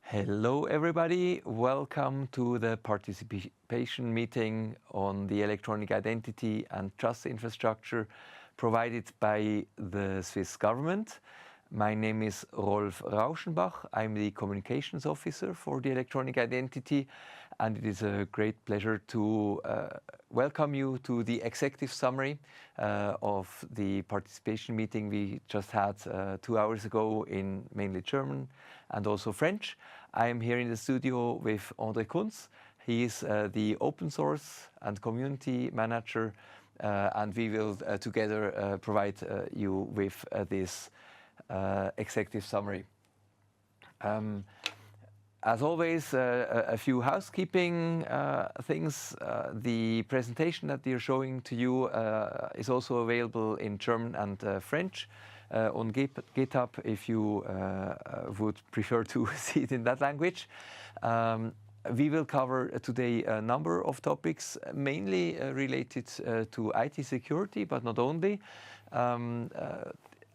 Hello everybody, welcome to the participation meeting on the electronic identity and trust infrastructure provided by the Swiss government. My name is Rolf Rauschenbach. I'm the communications officer for the electronic identity, and it is a great pleasure to welcome you to the executive summary of the participation meeting we just had 2 hours ago in mainly German and also French. I am here in the studio with André Kunz. He is the open source and community manager, and we will together provide you with this executive summary. As always, a few housekeeping things. The presentation that we are showing to you is also available in German and French on GitHub if you would prefer to see it in that language. We will cover today a number of topics, mainly related to IT security, but not only.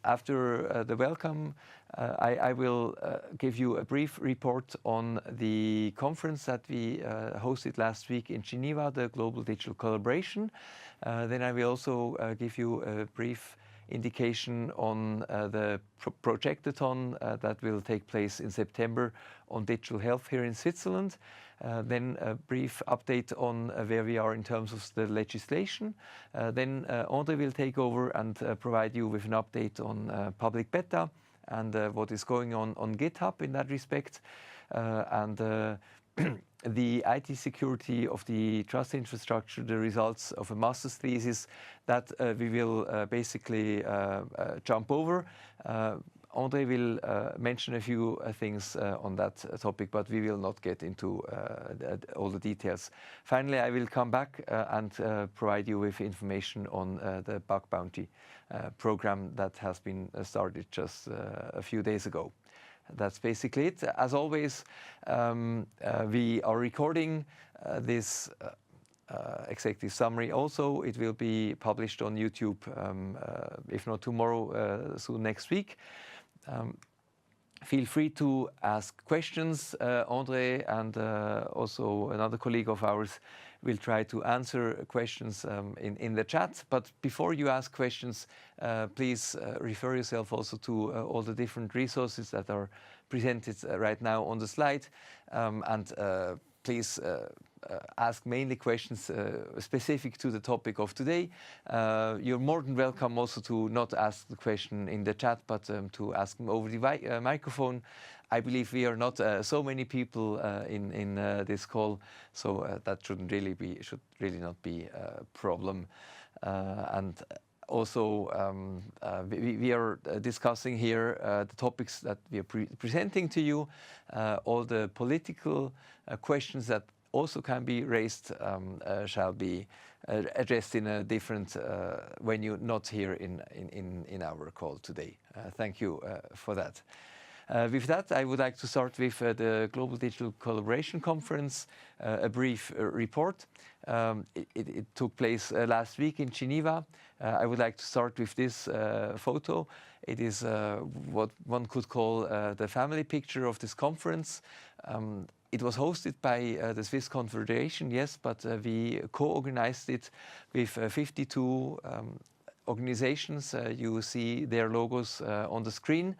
After the welcome, I will give you a brief report on the conference that we hosted last week in Geneva, the Global Digital Collaboration. Then I will also give you a brief indication on the projectathon that will take place in September on digital health here in Switzerland. Then a brief update on where we are in terms of the legislation. Then André will take over and provide you with an update on public beta and what is going on GitHub in that respect. The IT security of the trust infrastructure, the results of a master's thesis that we will basically jump over. André will mention a few things on that topic, but we will not get into all the details. Finally, I will come back and provide you with information on the bug bounty program that has been started just a few days ago. That's basically it. As always, we are recording this executive summary also. It will be published on YouTube, if not tomorrow, soon next week. Feel free to ask questions. André and also another colleague of ours will try to answer questions in the chat. But before you ask questions, please refer yourself also to all the different resources that are presented right now on the slide. Please ask mainly questions specific to the topic of today. You're more than welcome also to not ask the question in the chat, but to ask them over the microphone. I believe we are not so many people in this call, so that should really not be a problem. Also, we are discussing here the topics that we are presenting to you. All the political questions that also can be raised shall be addressed in a different venue, not here in our call today. Thank you for that. With that, I would like to start with the Global Digital Collaboration Conference, a brief report. It took place last week in Geneva. I would like to start with this photo. It is what one could call the family picture of this conference. It was hosted by the Swiss Confederation, yes, but we co-organized it with 52 organizations. You see their logos on the screen.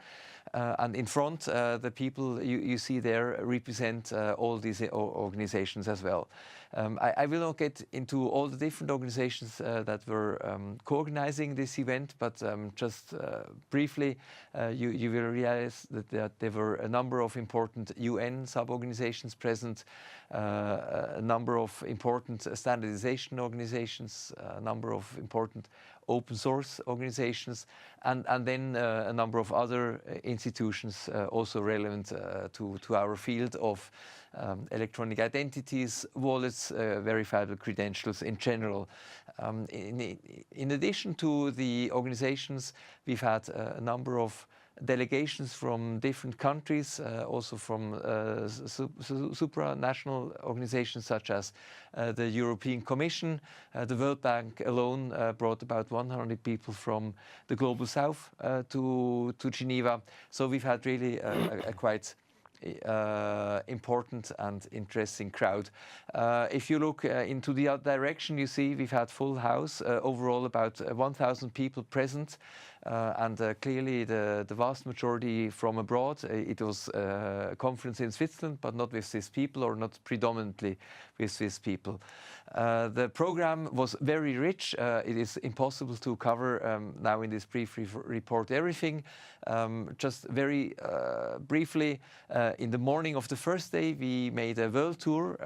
And in front, the people you see there represent all these organizations as well. I will not get into all the different organizations that were co-organizing this event, but just briefly, you will realize that there were a number of important UN sub-organizations present, a number of important standardization organizations, a number of important open source organizations, and then a number of other institutions also relevant to our field of electronic identities, wallets, verifiable credentials in general. In addition to the organizations, we've had a number of delegations from different countries, also from supranational organizations such as the European Commission. The World Bank alone brought about 100 people from the Global South to Geneva. So we've had really a quite important and interesting crowd. If you look into the other direction, you see we've had full house, overall about 1,000 people present, and clearly the vast majority from abroad. It was a conference in Switzerland, but not with Swiss people, or not predominantly with Swiss people. The program was very rich. It is impossible to cover now in this brief report everything. Just very briefly, in the morning of the first day, we made a world tour,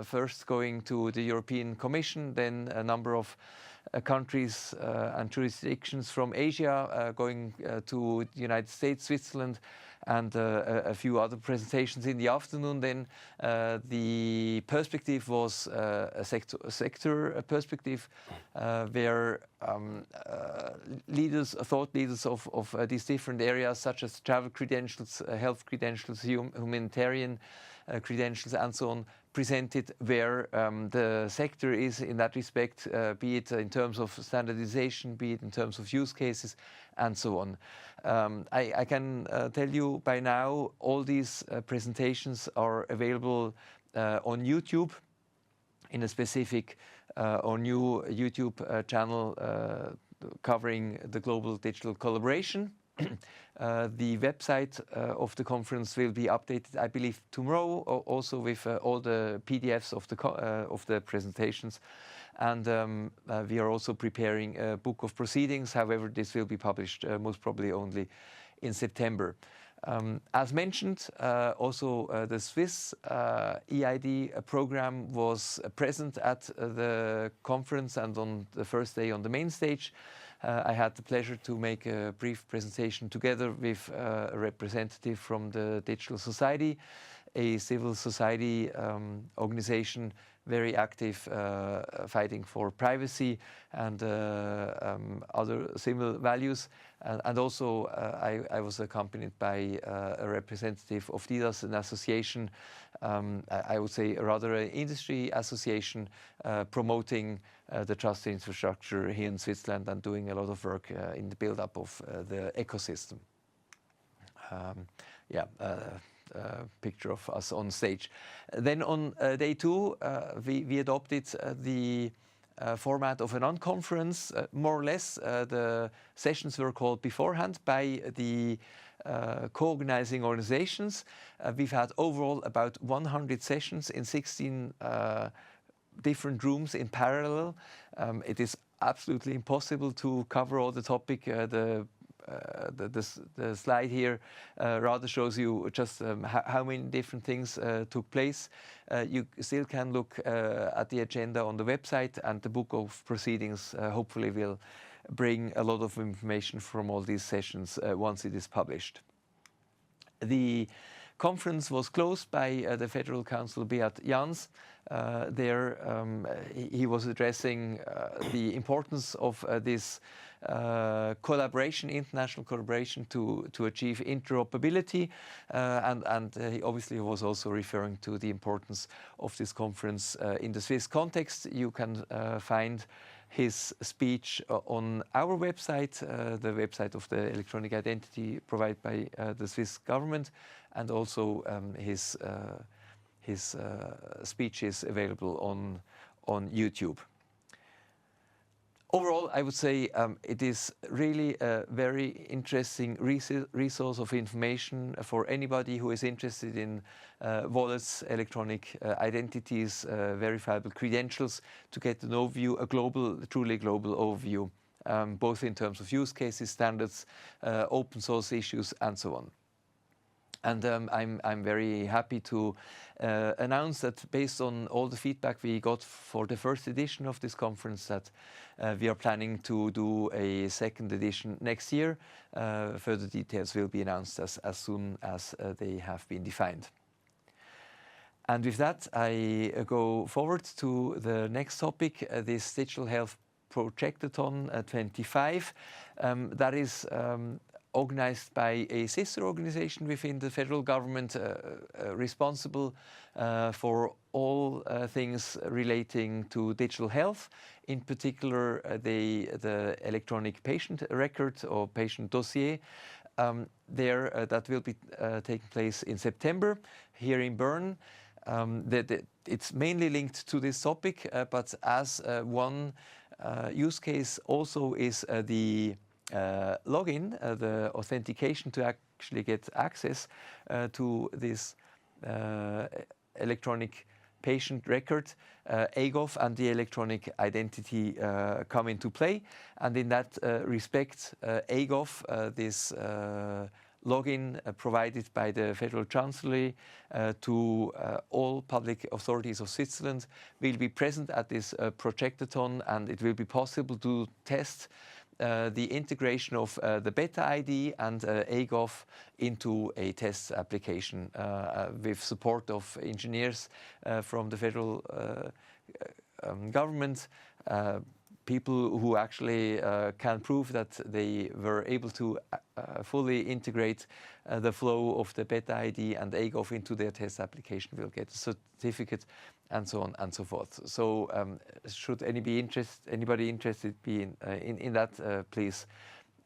first going to the European Commission, then a number of countries and jurisdictions from Asia, going to the United States, Switzerland, and a few other presentations in the afternoon. Then the perspective was a sector perspective, where thought leaders of these different areas, such as travel credentials, health credentials, humanitarian credentials, and so on, presented where the sector is in that respect, be it in terms of standardization, be it in terms of use cases, and so on. I can tell you by now, all these presentations are available on YouTube, in a specific or new YouTube channel covering the global digital collaboration. The website of the conference will be updated, I believe, tomorrow, also with all the PDFs of the presentations. And we are also preparing a book of proceedings. However, this will be published most probably only in September. As mentioned, also the Swiss EID program was present at the conference, and on the first day on the main stage, I had the pleasure to make a brief presentation together with a representative from the Digital Society, a civil society organization very active, fighting for privacy and other similar values. And also I was accompanied by a representative of DIDAS, an association, I would say rather an industry association, promoting the trust infrastructure here in Switzerland and doing a lot of work in the build-up of the ecosystem. Picture of us on stage. Then on day two, we adopted the format of a non-conference, more or less. The sessions were called beforehand by the co-organizing organizations. We've had overall about 100 sessions in 16 different rooms in parallel. It is absolutely impossible to cover all the topic. The slide here rather shows you just how many different things took place. You still can look at the agenda on the website, and the book of proceedings hopefully will bring a lot of information from all these sessions once it is published. The conference was closed by the Federal Counsel Beat Jans. He was addressing the importance of this collaboration, international collaboration, to achieve interoperability, and he obviously was also referring to the importance of this conference in the Swiss context. You can find his speech on our website, the website of the electronic identity provided by the Swiss government, and also his speech is available on YouTube. Overall, I would say it is really a very interesting resource of information for anybody who is interested in wallets, electronic identities, verifiable credentials, to get an overview, a global, truly global overview, both in terms of use cases, standards, open source issues, and so on. And I'm very happy to announce that based on all the feedback we got for the first edition of this conference, that we are planning to do a second edition next year. Further details will be announced as soon as they have been defined. And with that, I go forward to the next topic, this Digital Health Projectathon 25. That is organized by a sister organization within the federal government, responsible for all things relating to digital health, in particular the electronic patient record or patient dossier. that will be taking place in September here in Bern. It's mainly linked to this topic, but as one use case also is the login, the authentication to actually get access to this electronic patient record, AGOF and the electronic identity come into play. And in that respect, AGOF, this login provided by the Federal Chancellery to all public authorities of Switzerland, will be present at this projectathon, and it will be possible to test the integration of the Beta ID and AGOF into a test application with support of engineers from the federal government, people who actually can prove that they were able to fully integrate the flow of the Beta ID and AGOF into their test application will get a certificate, and so on and so forth. So should anybody interested be in that, please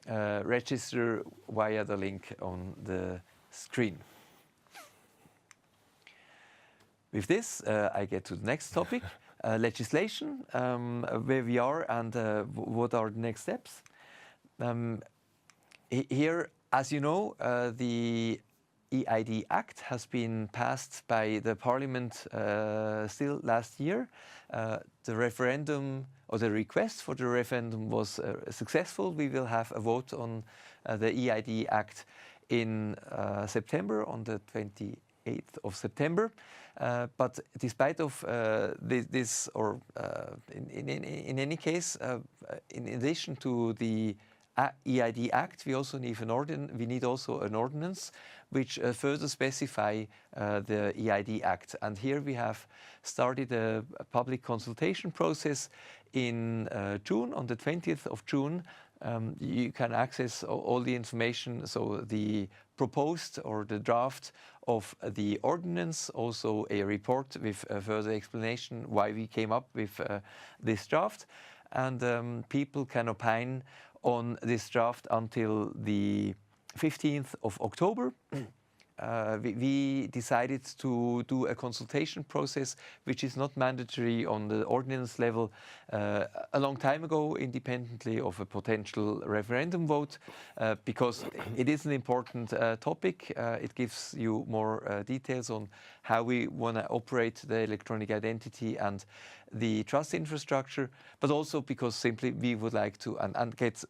register via the link on the screen. With this, I get to the next topic, legislation, where we are and what are the next steps. Here, as you know, the EID Act has been passed by the Parliament still last year. The referendum, or the request for the referendum, was successful. We will have a vote on the EID Act in September, on the 28th of September. But despite of this, or in any case, in addition to the EID Act, we also need an ordinance which further specify the EID Act. And here we have started a public consultation process in June, on the 20th of June. You can access all the information, so the proposed or the draft of the ordinance, also a report with further explanation why we came up with this draft. And people can opine on this draft until the 15th of October. We decided to do a consultation process which is not mandatory on the ordinance level a long time ago, independently of a potential referendum vote, because it is an important topic. It gives you more details on how we want to operate the electronic identity and the trust infrastructure, but also because simply we would like to and get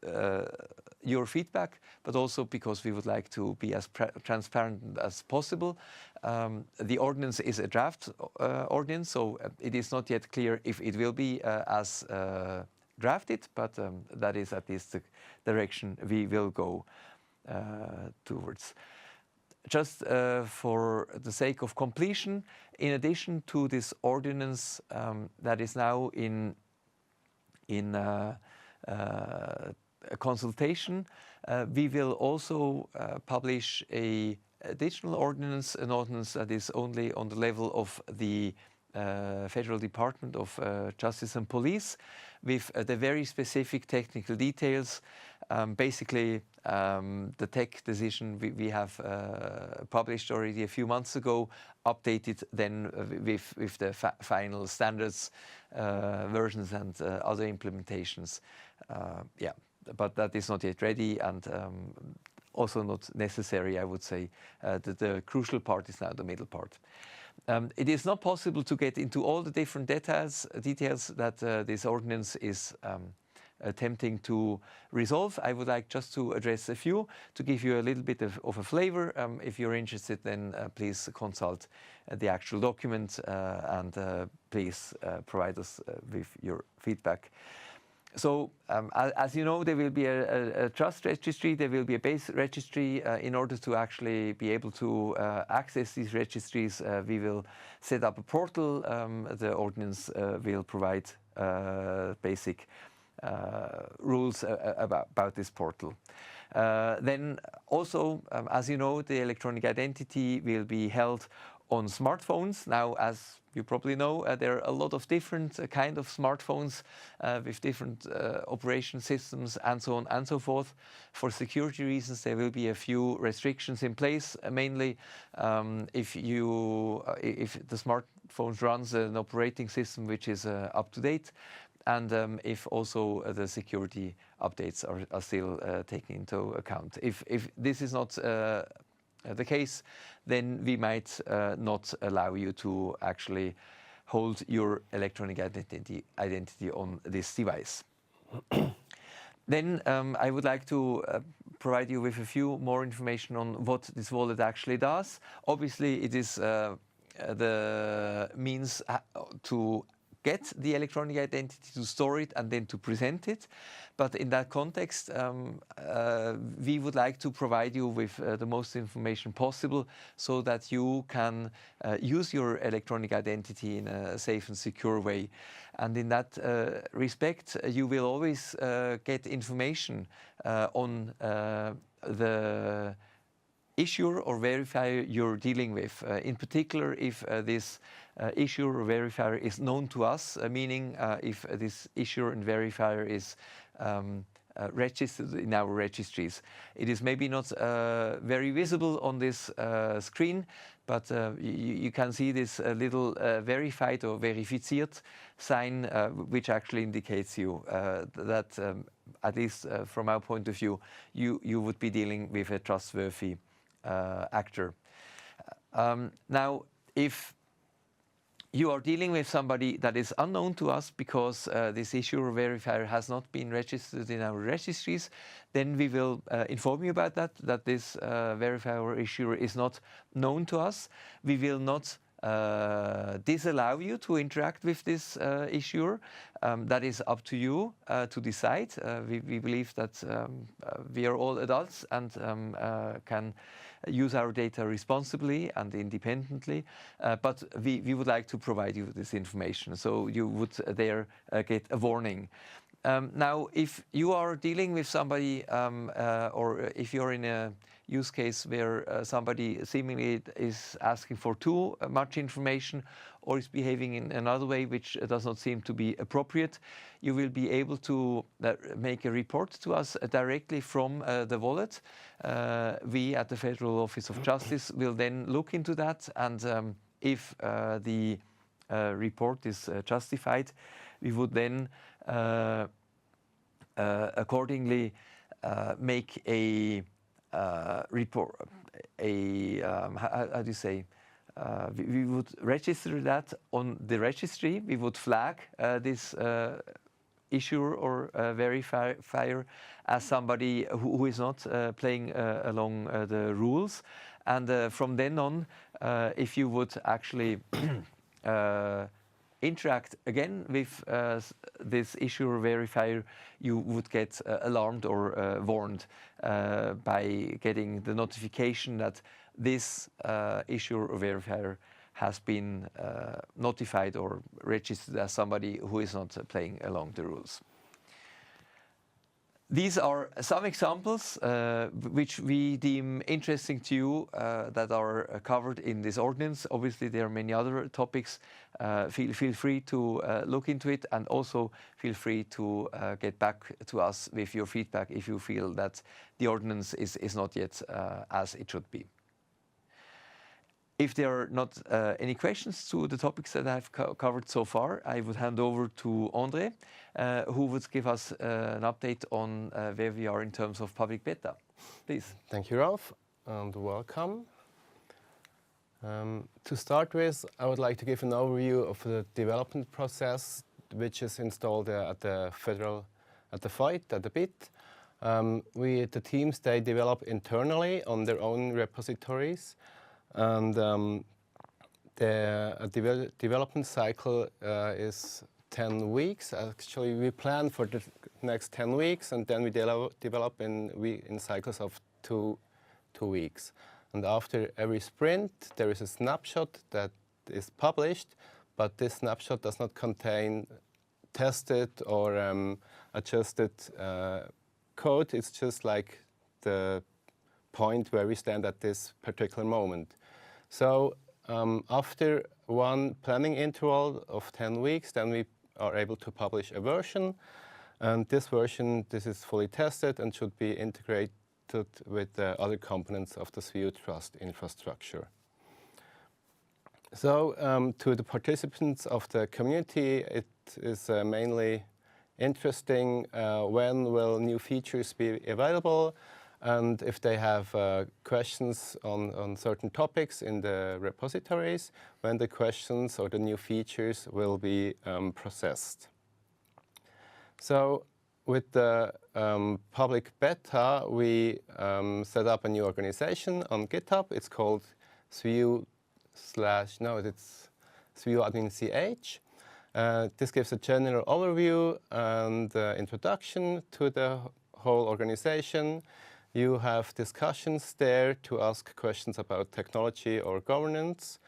your feedback, but also because we would like to be as transparent as possible. The ordinance is a draft ordinance, so it is not yet clear if it will be as drafted, but that is at least the direction we will go towards. Just for the sake of completion, in addition to this ordinance that is now in a consultation, we will also publish an ordinance that is only on the level of the Federal Department of Justice and Police, with the very specific technical details. Basically, the tech decision we have published already a few months ago, updated then with the final standards, versions and other implementations. Yeah, but that is not yet ready, and also not necessary, I would say. The crucial part is now the middle part. It is not possible to get into all the different details that this ordinance is attempting to resolve. I would like just to address a few to give you a little bit of a flavor. If you're interested, then please consult the actual document and please provide us with your feedback. So, as you know, there will be a trust registry, there will be a base registry. In order to actually be able to access these registries, we will set up a portal. The ordinance will provide basic rules about this portal. Then also, as you know, the electronic identity will be held on smartphones. Now, as you probably know, there are a lot of different kind of smartphones with different operation systems and so on and so forth. For security reasons, there will be a few restrictions in place, mainly if the smartphone runs an operating system which is up to date, and if also the security updates are still taken into account. If this is not the case, then we might not allow you to actually hold your electronic identity on this device. Then I would like to provide you with a few more information on what this wallet actually does. Obviously, it is the means to get the electronic identity, to store it, and then to present it. But in that context, we would like to provide you with the most information possible so that you can use your electronic identity in a safe and secure way. And in that respect, you will always get information on the issuer or verifier you're dealing with. In particular, if this issuer or verifier is known to us, meaning if this issuer and verifier is registered in our registries. It is maybe not very visible on this screen, but you can see this little verified or verifiziert sign, which actually indicates you that, at least from our point of view, you would be dealing with a trustworthy actor. Now, if you are dealing with somebody that is unknown to us because this issuer or verifier has not been registered in our registries, then we will inform you about that this verifier or issuer is not known to us. We will not disallow you to interact with this issuer. That is up to you to decide. We believe that we are all adults and can use our data responsibly and independently, but we would like to provide you with this information, so you would there get a warning. Now, if you are dealing with somebody, or if you're in a use case where somebody seemingly is asking for too much information or is behaving in another way which does not seem to be appropriate, you will be able to make a report to us directly from the wallet. We at the Federal Office of Justice will then look into that, and if the report is justified, we would then accordingly make a report, how do you say? We would register that on the registry. We would flag this issuer or verifier as somebody who is not playing along the rules. And from then on, if you would actually interact again with this issuer verifier, you would get alarmed or warned by getting the notification that this issuer or verifier has been notified or registered as somebody who is not playing along the rules. These are some examples which we deem interesting to you that are covered in this ordinance. Obviously, there are many other topics. Feel free to look into it, and also feel free to get back to us with your feedback if you feel that the ordinance is not yet as it should be. If there are not any questions to the topics that I've covered so far, I would hand over to André, who would give us an update on where we are in terms of public beta. Please. Thank you, Ralph, and welcome. To start with, I would like to give an overview of the development process, which is installed at the BIT. The teams, they develop internally on their own repositories. And the development cycle is 10 weeks. Actually, we plan for the next 10 weeks, and then we develop in cycles of two weeks. And after every sprint, there is a snapshot that is published, but this snapshot does not contain tested or adjusted code. It's just like the point where we stand at this particular moment. So after one planning interval of 10 weeks, then we are able to publish a version. And this version, this is fully tested and should be integrated with the other components of the swiyu Trust infrastructure. So to the participants of the community, it is mainly interesting when will new features be available, and if they have questions on certain topics in the repositories, when the questions or the new features will be processed. So with the public beta, we set up a new organization on GitHub. It's called swiyu admin ch. This gives a general overview and introduction to the whole organization. You have discussions there to ask questions about technology or governance.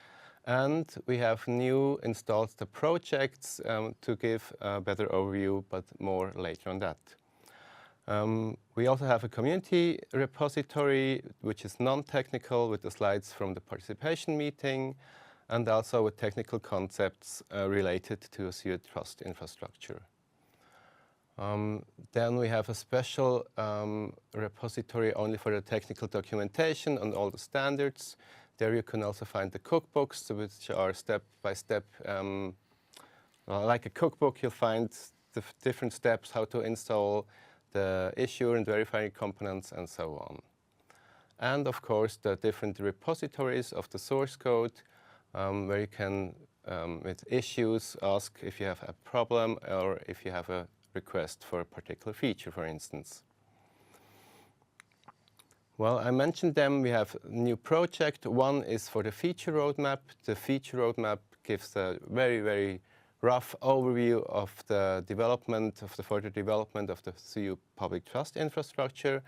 And we have new installed the projects to give a better overview, but more later on that. We also have a community repository, which is non-technical, with the slides from the participation meeting, and also with technical concepts related to swiyu Trust infrastructure. Then we have a special repository only for the technical documentation and all the standards. There you can also find the cookbooks, which are step-by-step. Like a cookbook, you'll find the different steps, how to install the issue and verifying components, and so on. And of course, the different repositories of the source code, where you can, with issues, ask if you have a problem or if you have a request for a particular feature, for instance. Well, I mentioned them. We have a new project. One is for the feature roadmap. The feature roadmap gives a very, very rough overview of the development, of the further development of the swiyu public trust infrastructure,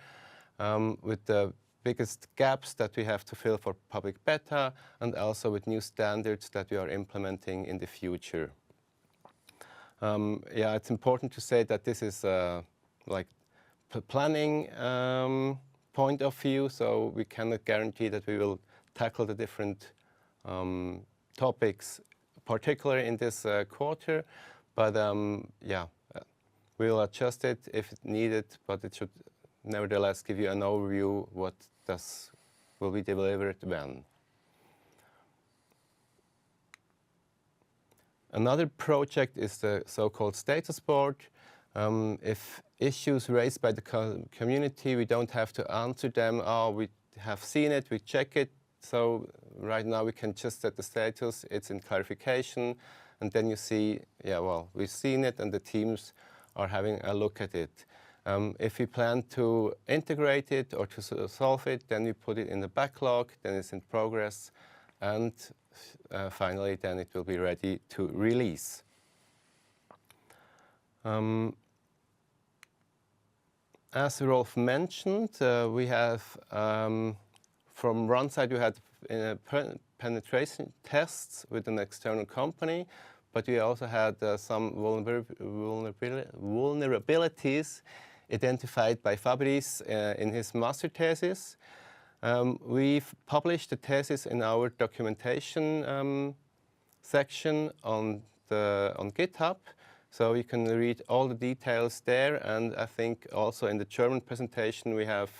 with the biggest gaps that we have to fill for public beta, and also with new standards that we are implementing in the future. Yeah, it's important to say that this is like planning point of view, so we cannot guarantee that we will tackle the different topics, particularly in this quarter. But yeah, we'll adjust it if needed, but it should nevertheless give you an overview what will be delivered when. Another project is the so-called status board. If issues raised by the community, we don't have to answer them. Oh, we have seen it, we check it. So right now we can just set the status, it's in clarification. And then you see, yeah, well, we've seen it and the teams are having a look at it. If we plan to integrate it or to solve it, then we put it in the backlog, then it's in progress. And finally, then it will be ready to release. As Rolf mentioned, we have, from one side, we had penetration tests with an external company, but we also had some vulnerabilities identified by Fabrice in his master thesis. We've published the thesis in our documentation section on GitHub, so you can read all the details there. And I think also in the German presentation we have,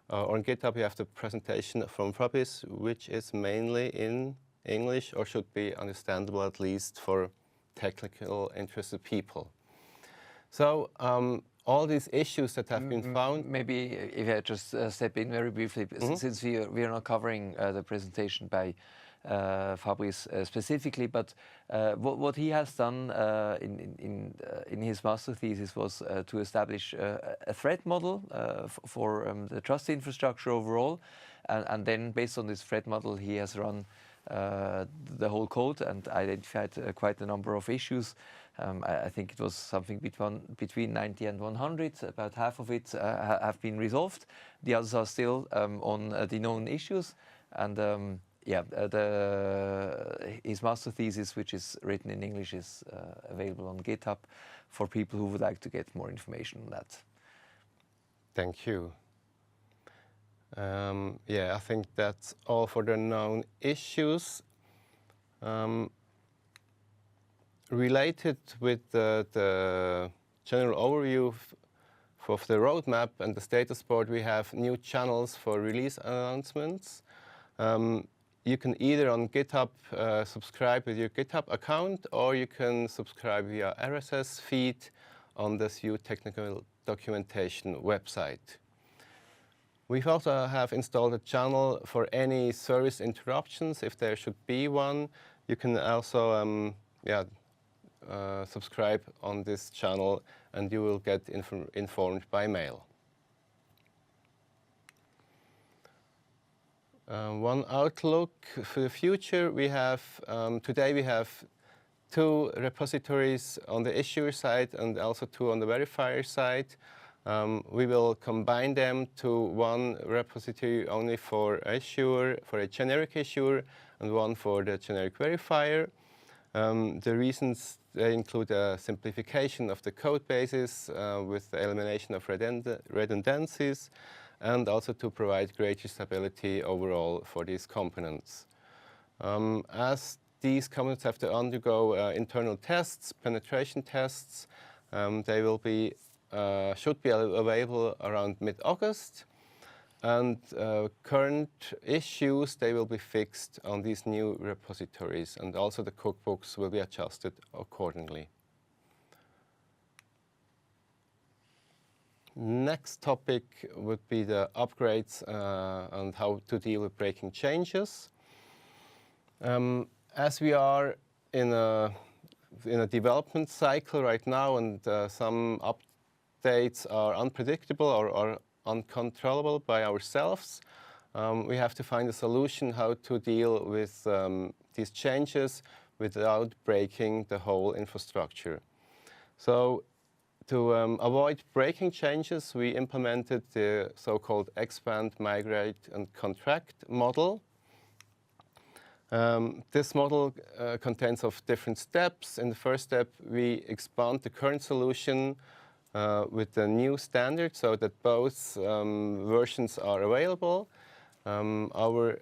on GitHub, we have the presentation from Fabrice, which is mainly in English, or should be understandable at least for technical interested people. So all these issues that have been found. Maybe if I just step in very briefly, since we are not covering the presentation by Fabrice specifically, but what he has done in his master thesis was to establish a threat model for the trust infrastructure overall, and then based on this threat model, he has run the whole code and identified quite a number of issues. I think it was something between 90 and 100. About half of it have been resolved. The others are still on the known issues. And yeah, his master thesis, which is written in English, is available on GitHub for people who would like to get more information on that. Thank you. Yeah, I think that's all for the known issues. Related with the general overview of the roadmap and the status board, we have new channels for release announcements. You can either on GitHub subscribe with your GitHub account, or you can subscribe via RSS feed on the swiyu technical documentation website. We also have installed a channel for any service interruptions, if there should be one. You can also subscribe on this channel, and you will get informed by mail. One outlook for the future, we have today we have 2 repositories on the issuer side and also 2 on the verifier side. We will combine them to one repository only for issuer, for a generic issuer, and one for the generic verifier. The reasons, they include a simplification of the code bases with the elimination of redundancies, and also to provide greater stability overall for these components. As these components have to undergo internal tests, penetration tests, they will be should be available around mid-August, and current issues, they will be fixed on these new repositories, and also the cookbooks will be adjusted accordingly. Next topic would be the upgrades and how to deal with breaking changes. As we are in a development cycle right now, and some updates are unpredictable or uncontrollable by ourselves, we have to find a solution how to deal with these changes without breaking the whole infrastructure. So to avoid breaking changes, we implemented the so-called expand, migrate, and contract model. This model contains of different steps. In the first step, we expand the current solution with the new standard so that both versions are available. Our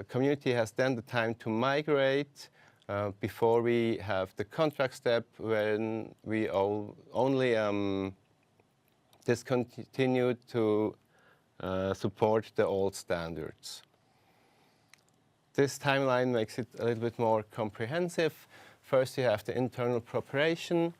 community has then the time to migrate before we have the contract step, when we only discontinue to support the old standards. This timeline makes it a little bit more comprehensive. First, you have the internal preparation,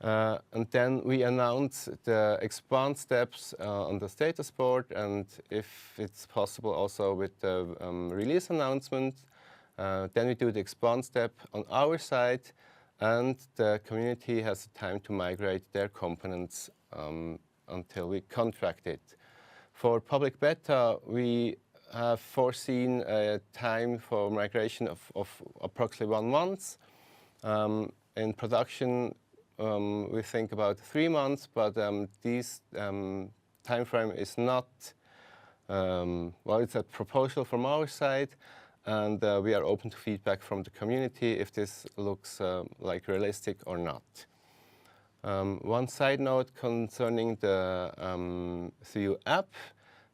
and then we announce the expand steps on the status board, and if it's possible, also with the release announcement. Then we do the expand step on our side, and the community has time to migrate their components until we contract it. For public beta, we have foreseen a time for migration of approximately 1 month. In production, we think about 3 months, but this time frame is not, well, it's a proposal from our side, and we are open to feedback from the community if this looks like realistic or not. One side note concerning the swiyu app.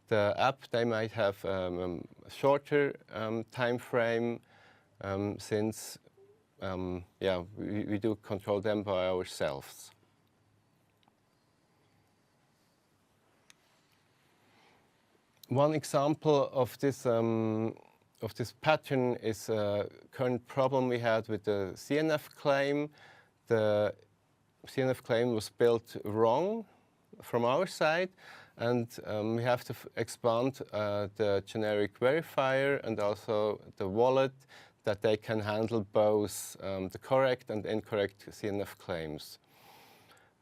The app, they might have a shorter time frame since we do control them by ourselves. One example of this pattern is a current problem we had with the CNF claim. The CNF claim was built wrong from our side, and we have to expand the generic verifier and also the wallet, that they can handle both the correct and incorrect CNF claims.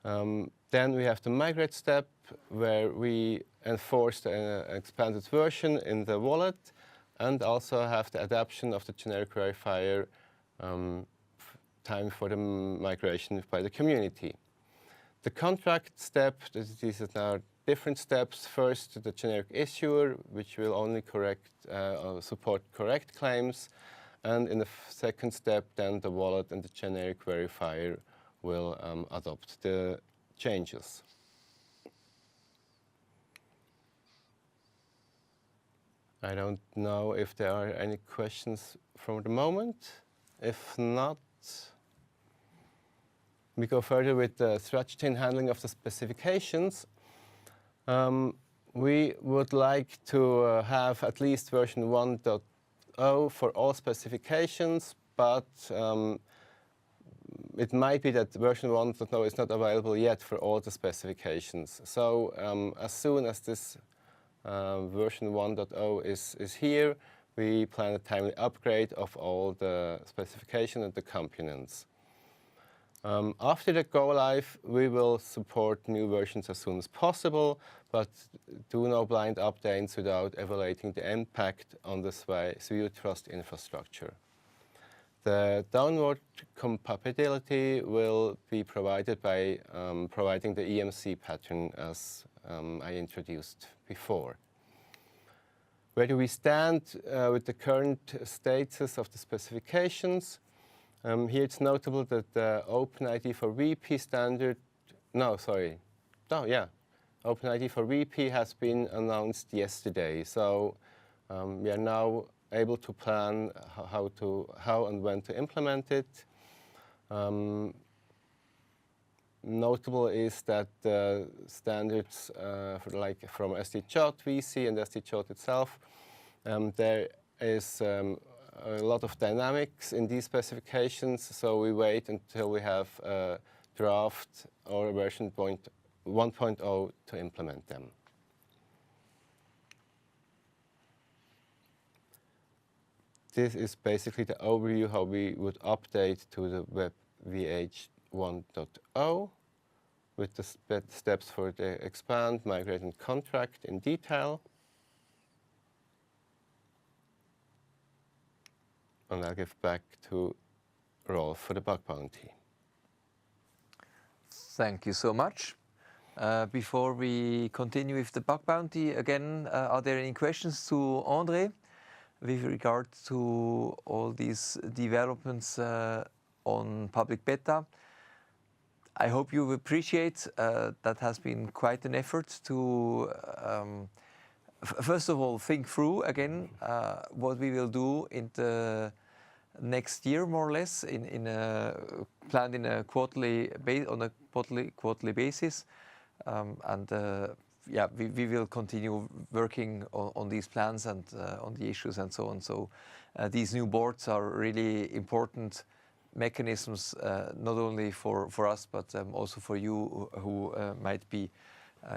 Then we have the migrate step, where we enforce the expanded version in the wallet, and also have the adaptation of the generic verifier time for the migration by the community. The contract step, these are now different steps. First, the generic issuer, which will only support correct claims. And in the second step, then the wallet and the generic verifier will adopt the changes. I don't know if there are any questions for the moment. If not, we go further with the thread chain handling of the specifications. We would like to have at least version 1.0 for all specifications, but it might be that version 1.0 is not available yet for all the specifications. So as soon as this version 1.0 is here, we plan a timely upgrade of all the specification and the components. After the go-live, we will support new versions as soon as possible, but do no blind updates without evaluating the impact on the swiyu Trust infrastructure. The downward compatibility will be provided by providing the EMC pattern as I introduced before. Where do we stand with the current status of the specifications? Here it's notable that the OpenID for VP standard, OpenID for VP has been announced yesterday. So we are now able to plan how and when to implement it. Notable is that the standards from SDJOT, VC, and SDJOT itself, there is a lot of dynamics in these specifications, so we wait until we have a draft or a version 1.0 to implement them. This is basically the overview how we would update to the Web VH 1.0 with the steps for the expand, migrate, and contract in detail. And I'll give back to Rolf for the bug bounty. Thank you so much. Before we continue with the bug bounty, again, are there any questions to André with regard to all these developments on public beta? I hope you appreciate that has been quite an effort to first of all, think through again what we will do in the next year, more or less, planned in a quarterly basis, yeah, we will continue working on these plans and on the issues and so on. So these new boards are really important mechanisms, not only for us, but also for you who might be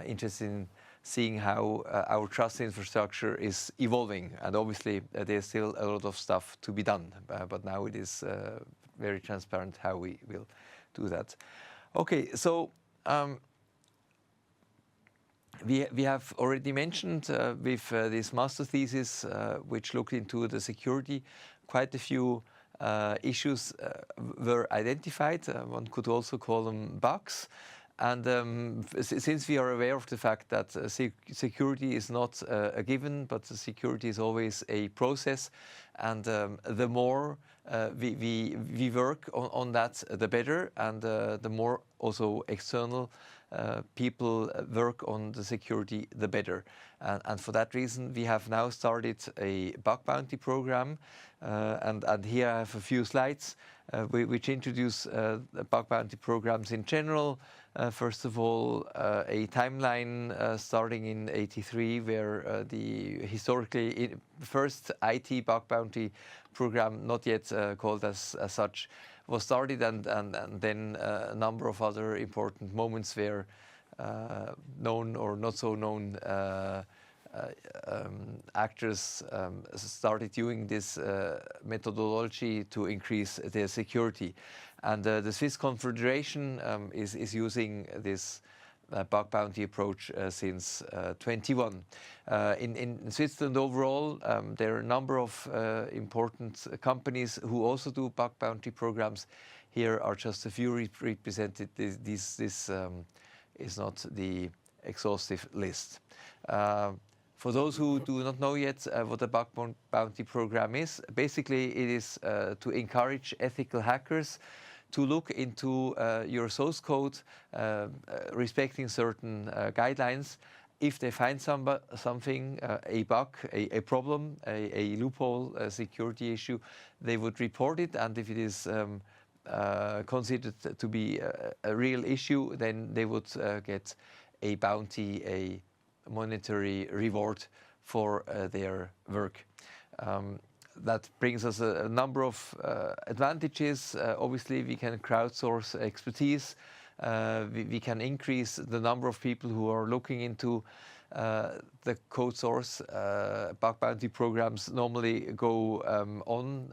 interested in seeing how our trust infrastructure is evolving. And obviously, there's still a lot of stuff to be done, but now it is very transparent how we will do that. Okay, so we have already mentioned with this master thesis, which looked into the security, quite a few issues were identified. One could also call them bugs. And since we are aware of the fact that security is not a given, but security is always a process, and the more we work on that, the better, and the more also external people work on the security, the better. And for that reason, we have now started a bug bounty program. And here I have a few slides which introduce bug bounty programs in general. First of all, a timeline starting in '83, where the historically first IT bug bounty program, not yet called as such, was started, and then a number of other important moments where known or not so known actors started using this methodology to increase their security. And the Swiss Confederation is using this bug bounty approach since 21. In Switzerland overall, there are a number of important companies who also do bug bounty programs. Here are just a few represented. This is not the exhaustive list. For those who do not know yet what a bug bounty program is, basically it is to encourage ethical hackers to look into your source code, respecting certain guidelines, if they find something, a bug, a problem, a loophole, a security issue, they would report it, and if it is considered to be a real issue, then they would get a bounty, a monetary reward for their work. That brings us a number of advantages. Obviously, we can crowdsource expertise. We can increase the number of people who are looking into the code source. Bug bounty programs normally go on,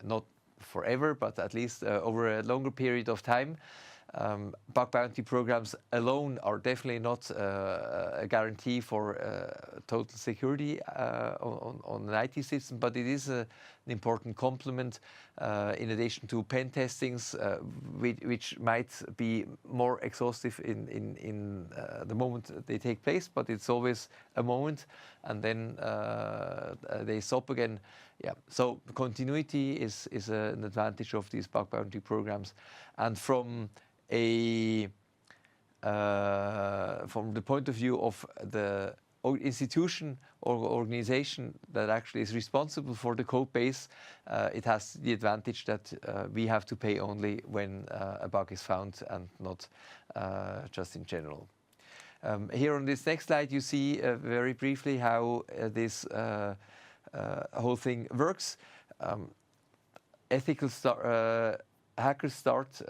not forever, but at least over a longer period of time. Bug bounty programs alone are definitely not a guarantee for total security on an IT system, but it is an important complement in addition to pen testings, which might be more exhaustive in the moment they take place, but it's always a moment, and then they stop again. Yeah, so continuity is an advantage of these bug bounty programs, and from the point of view of the institution or organization that actually is responsible for the code base, it has the advantage that we have to pay only when a bug is found and not just in general. Here on this next slide, you see very briefly how this whole thing works. Ethical hackers start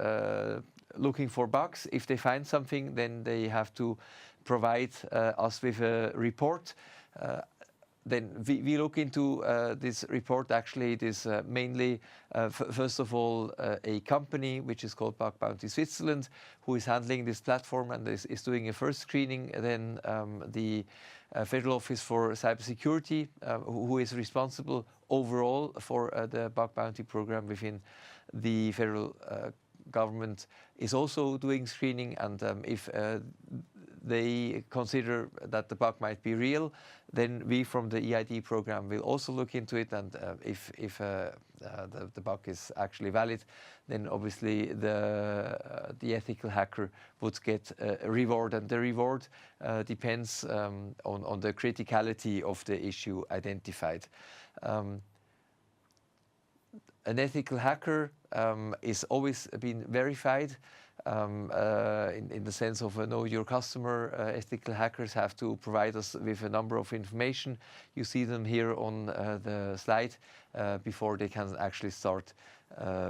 looking for bugs. If they find something, then they have to provide us with a report. Then we look into this report. Actually, it is mainly, first of all, a company which is called Bug Bounty Switzerland, who is handling this platform and is doing a first screening. Then the Federal Office for Cybersecurity, who is responsible overall for the bug bounty program within the federal government, is also doing screening, and if they consider that the bug might be real, then we from the EID program will also look into it, and if the bug is actually valid, then obviously the ethical hacker would get a reward, and the reward depends on the criticality of the issue identified. An ethical hacker is always been verified in the sense of know your customer. Ethical hackers have to provide us with a number of information. You see them here on the slide before they can actually start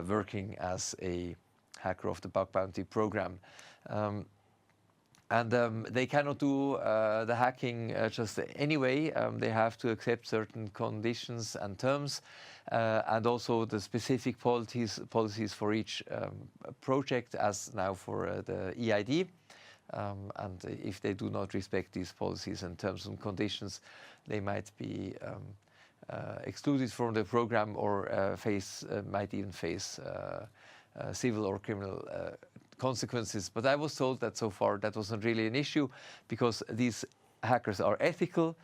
working as a hacker of the bug bounty program. And they cannot do the hacking just anyway. They have to accept certain conditions and terms, and also the specific policies for each project, as now for the EID. And if they do not respect these policies and terms and conditions, they might be excluded from the program, or might even face civil or criminal consequences. But I was told that so far that wasn't really an issue, because these hackers are ethical.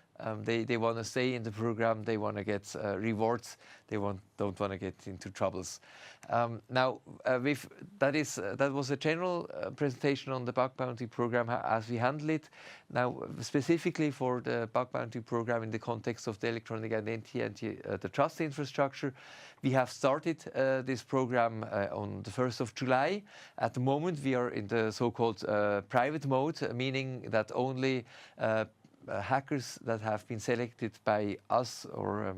They want to stay in the program. They want to get rewards. They don't want to get into troubles. Now, that was a general presentation on the bug bounty program as we handle it. Now, specifically for the bug bounty program in the context of the electronic identity and the trust infrastructure, we have started this program on the 1st of July. At the moment, we are in the so-called private mode, meaning that only hackers that have been selected by us or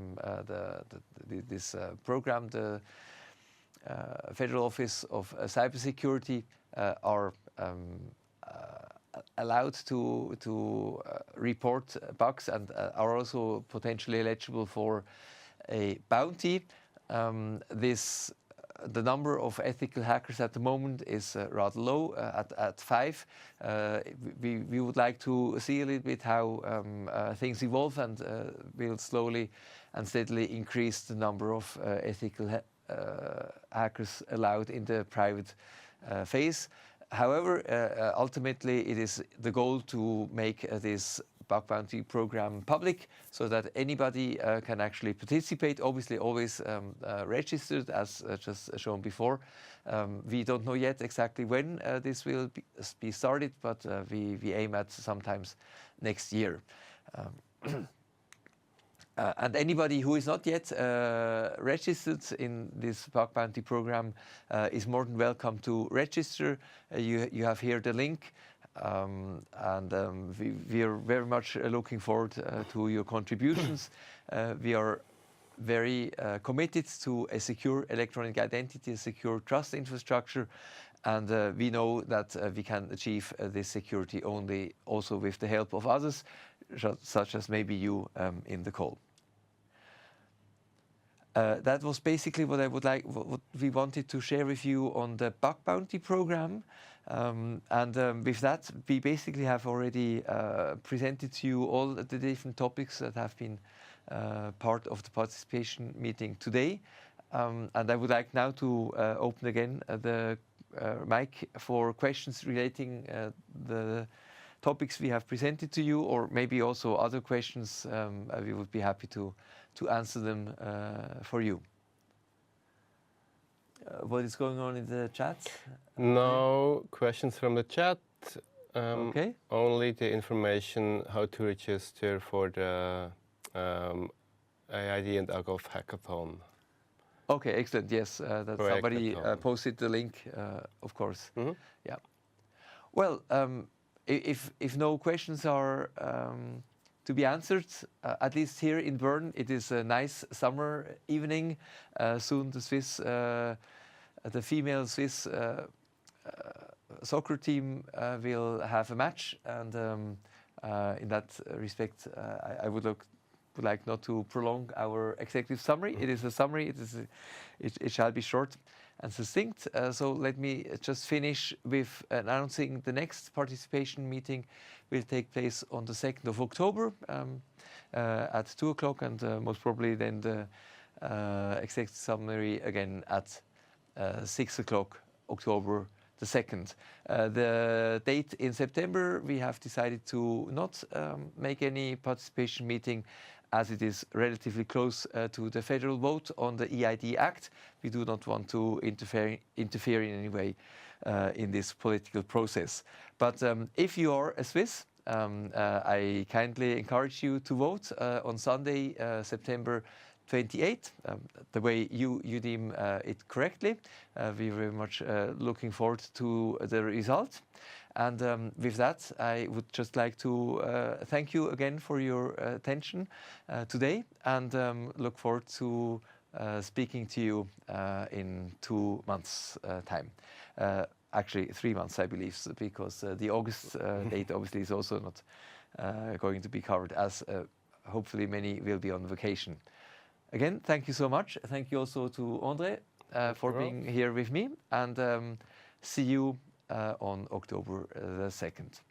this program, the Federal Office of Cybersecurity, are allowed to report bugs and are also potentially eligible for a bounty. The number of ethical hackers at the moment is rather low, at 5. We would like to see a little bit how things evolve, and we'll slowly and steadily increase the number of ethical hackers allowed in the private phase. However, ultimately it is the goal to make this bug bounty program public, so that anybody can actually participate. Obviously, always registered, as just shown before. We don't know yet exactly when this will be started, but we aim at sometimes next year. And anybody who is not yet registered in this bug bounty program is more than welcome to register. You have here the link, and we are very much looking forward to your contributions. We are very committed to a secure electronic identity, a secure trust infrastructure, and we know that we can achieve this security only also with the help of others, such as maybe you in the call. That was basically what what we wanted to share with you on the bug bounty program. With that, we basically have already presented to you all the different topics that have been part of the participation meeting today. And I would like now to open again the mic for questions relating the topics we have presented to you, or maybe also other questions. We would be happy to answer them for you. What is going on in the chat? No questions from the chat. Okay. Only the information how to register for the AID and AGOF hackathon. Okay, excellent. Yes, that somebody posted the link, of course. Mm-hmm. Yeah. Well, if no questions are to be answered, at least here in Bern, it is a nice summer evening. Soon the female Swiss soccer team will have a match, and in that respect, I would like not to prolong our executive summary. It is a summary. It shall be short and succinct. So let me just finish with announcing the next participation meeting will take place on the 2nd of October at 2 o'clock, and most probably then the executive summary again at 6 o'clock, October the 2nd. The date in September, we have decided to not make any participation meeting, as it is relatively close to the federal vote on the EID Act. We do not want to interfere in any way in this political process. But if you are a Swiss, I kindly encourage you to vote on Sunday, September 28th, the way you deem it correctly. We're very much looking forward to the result. And with that, I would just like to thank you again for your attention today, and look forward to speaking to you in 2 months' time. Actually, 3 months, I believe, because the August date obviously is also not going to be covered, as hopefully many will be on vacation. Again, thank you so much. Thank you also to André for being here with me, and see you on October the 2nd.